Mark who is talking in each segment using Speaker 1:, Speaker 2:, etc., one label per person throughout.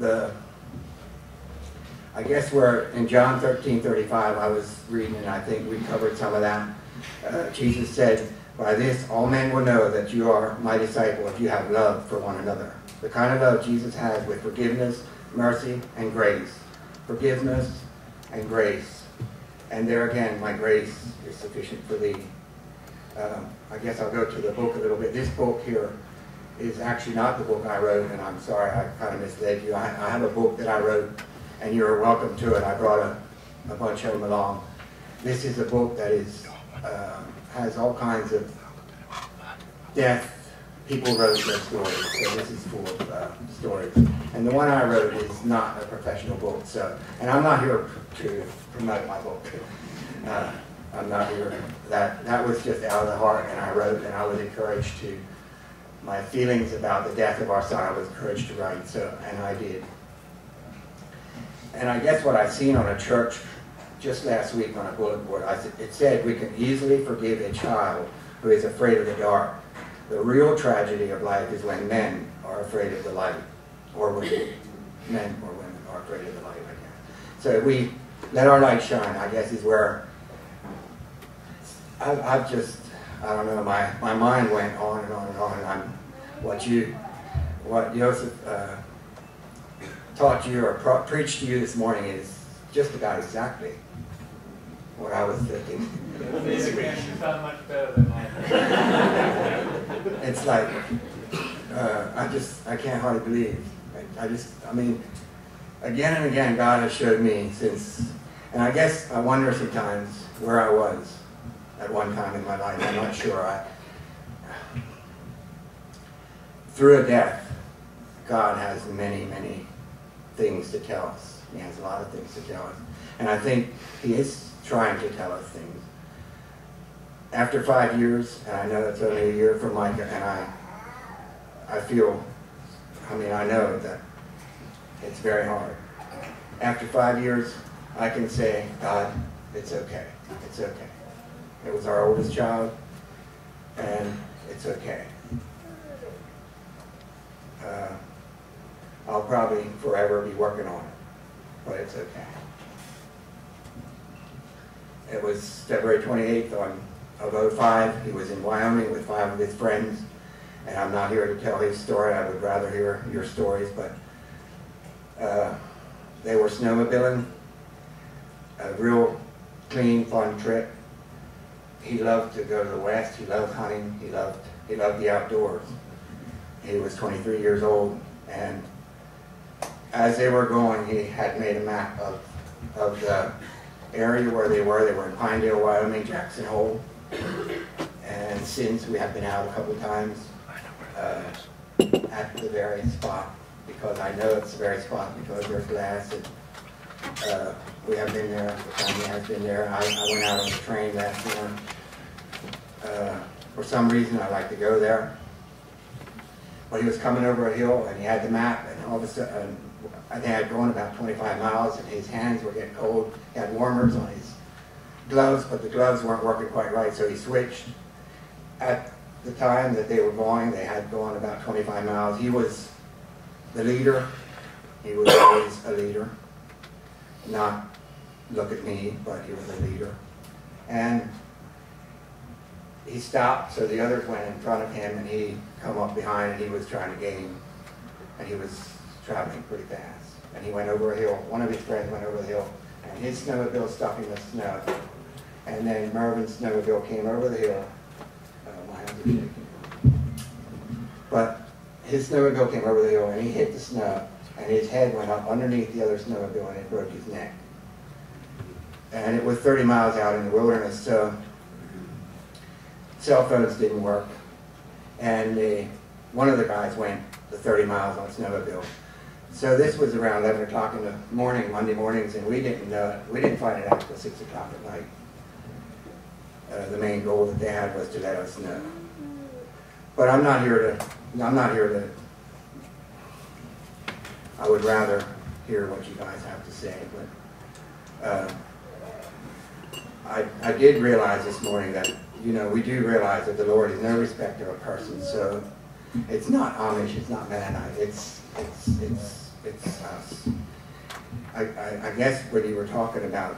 Speaker 1: I guess we're in John 13:35, I was reading, and I think we covered some of that. Jesus said, "By this all men will know that you are my disciple if you have love for one another." The kind of love Jesus has with forgiveness, mercy, and grace. Forgiveness and grace. And there again, my grace is sufficient for thee. I guess I'll go to the book a little bit. This book here is actually not the book I wrote, and I'm sorry, I kind of misled you. I have a book that I wrote, and you're welcome to it. I brought a bunch of them along. This is a book that is has all kinds of death. People wrote their stories, so this is full of stories. And the one I wrote is not a professional book, so, and I'm not here to promote my book. I'm not here. That was just out of the heart, and I wrote, and I was encouraged to, my feelings about the death of our son, I was encouraged to write, so, and I did. And I guess what I've seen on a church just last week on a bulletin board, it said we can easily forgive a child who is afraid of the dark. The real tragedy of life is when men are afraid of the light, or women, men or women are afraid of the light. So if we let our light shine, I guess is where I've just, I don't know, my mind went on and on and on, and what Joseph taught you or preached to you this morning is just about exactly what I was thinking.
Speaker 2: You sound much better than I.
Speaker 1: It's like, I can't hardly believe. I mean, again and again, God has showed me since, and I guess I wonder sometimes where I was at one time in my life. I'm not sure. Through a death, God has many, many things to tell us. He has a lot of things to tell us. And I think He is trying to tell us things. After 5 years, and I know it's only a year for Micah, and I feel, I know that it's very hard. After 5 years, I can say, God, it's okay. It's okay. It was our oldest child, and it's okay. I'll probably forever be working on it, but it's okay. It was February 28th of 05. He was in Wyoming with 5 of his friends, and I'm not here to tell his story. I would rather hear your stories, but they were snowmobiling, a real clean, fun trip. He loved to go to the West. He loved hunting. He loved the outdoors. He was 23 years old, and as they were going, he had made a map of the area where they were. They were in Pinedale, Wyoming, Jackson Hole. And since we have been out a couple of times at the very spot, because I know it's the very spot because there's glass, and we have been there, the family has been there. I went out on the train last morning. For some reason I like to go there. But he was coming over a hill and he had the map, and all of a sudden, I think I had gone about 25 miles and his hands were getting cold. He had warmers on his gloves, but the gloves weren't working quite right, so he switched. At the time that they were going, they had gone about 25 miles. He was the leader. He was always a leader. Not look at me, but he was a leader. And he stopped, so the others went in front of him, and he come up behind, and he was trying to gain, and he was traveling pretty fast. And he went over a hill. One of his friends went over the hill, and his snowmobile stuck in the snow. And then Mervin's snowmobile came over the hill. My hands are shaking. But his snowmobile came over the hill, and he hit the snow, and his head went up underneath the other snowmobile, and it broke his neck. And it was 30 miles out in the wilderness, so cell phones didn't work. And one of the guys went the 30 miles on snowmobile. So this was around 11 o'clock in the morning, Monday mornings, and we didn't know it. We didn't find it out until 6 o'clock at night. The main goal that they had was to let us know. But I'm not here to, I would rather hear what you guys have to say. But I did realize this morning that, we do realize that the Lord is no respecter of persons. So it's not Amish, it's not Mennonite, it's It's us. I guess when you were talking about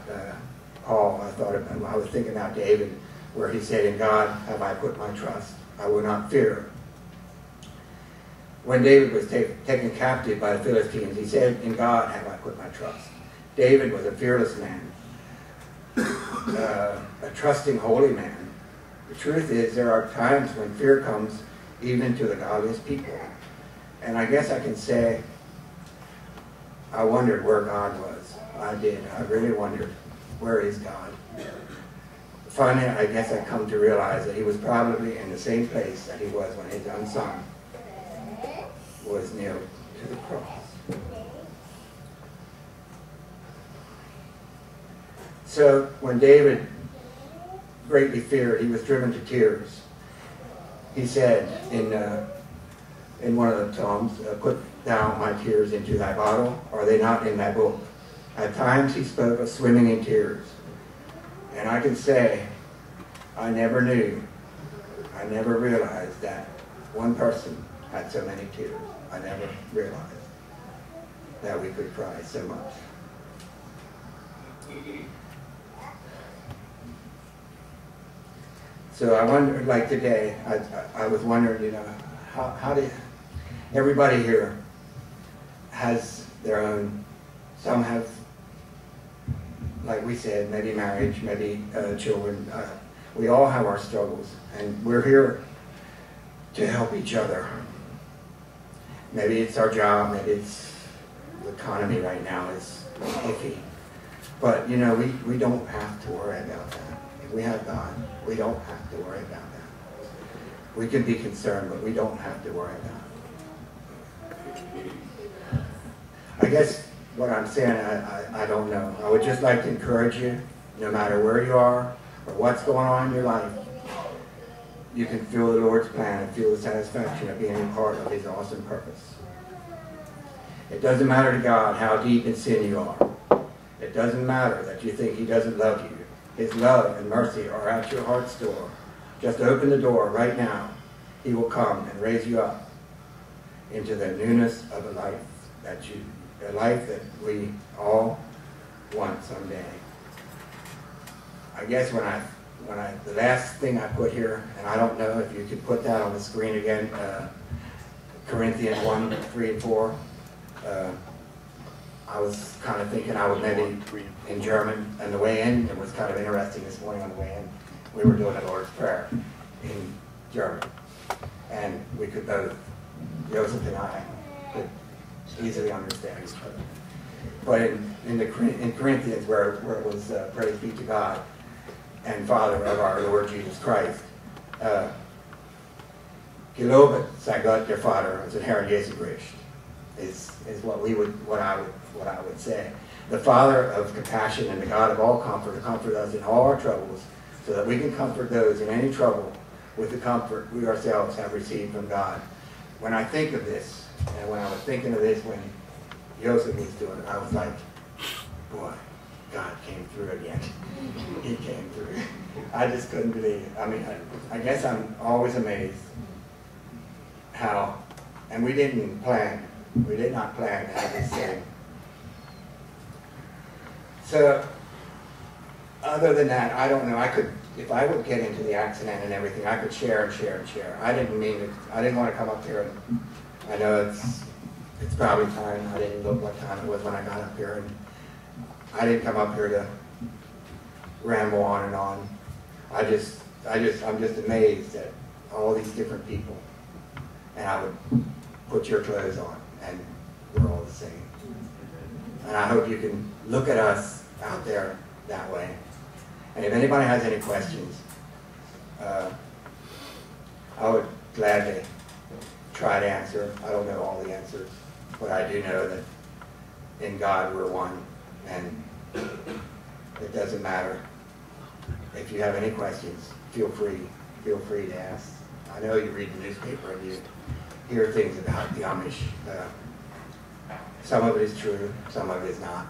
Speaker 1: Paul, I was thinking about David, where he said, "In God have I put my trust. I will not fear." When David was taken captive by the Philistines, he said, "In God have I put my trust." David was a fearless man, a trusting, holy man. The truth is, there are times when fear comes even to the godliest people. And I guess I can say, I wondered where God was. I did. I really wondered, where is God? Finally, I guess I come to realize that he was probably in the same place that he was when his own son was nailed to the cross. So when David greatly feared, he was driven to tears. He said in one of the Psalms, "Put down my tears into thy bottle, are they not in thy book?" At times he spoke of swimming in tears. And I can say, I never knew, I never realized that one person had so many tears. I never realized that we could cry so much. So I wondered, like today, I was wondering, how did everybody here has their own, some have, like we said, maybe marriage, maybe children. We all have our struggles, and we're here to help each other. Maybe it's our job, maybe it's the economy right now is iffy. But, we don't have to worry about that. If we have God, we don't have to worry about that. We can be concerned, but we don't have to worry about it. I guess what I'm saying, I don't know. I would just like to encourage you, no matter where you are or what's going on in your life, you can feel the Lord's plan and feel the satisfaction of being a part of his awesome purpose. It doesn't matter to God how deep in sin you are. It doesn't matter that you think he doesn't love you. His love and mercy are at your heart's door. Just open the door right now. He will come and raise you up into the newness of a life that we all want someday. I guess the last thing I put here, and I don't know if you could put that on the screen again, Corinthians 1, 3 and 4. I was kind of thinking I would maybe in German on the way in. It was kind of interesting this morning on the way in. We were doing the Lord's Prayer in German. And we could both, Joseph and I, could easily understand each other. But in Corinthians, where it was praise be to God and Father of our Lord Jesus Christ, Gelobet sei Gott der Vater unser Herr Jesu Christ, is what I would say. The Father of compassion and the God of all comfort to comfort us in all our troubles, so that we can comfort those in any trouble with the comfort we ourselves have received from God. When I think of this, and when I was thinking of this when Joseph was doing it, I was like, boy, God came through again. He came through. I just couldn't believe it. I mean, I guess I'm always amazed how, and we did not plan to have this thing. So, other than that, I don't know. If I would get into the accident and everything, I could share and share and share. I didn't want to come up here, and I know it's probably time. I didn't look what time it was when I got up here, and I didn't come up here to ramble on and on. I'm just amazed at all these different people. And I would put your clothes on, and we're all the same. And I hope you can look at us out there that way. And if anybody has any questions, I would gladly try to answer. I don't know all the answers, but I do know that in God we're one, and it doesn't matter. If you have any questions, feel free to ask. I know you read the newspaper and you hear things about the Amish. Some of it is true, some of it is not.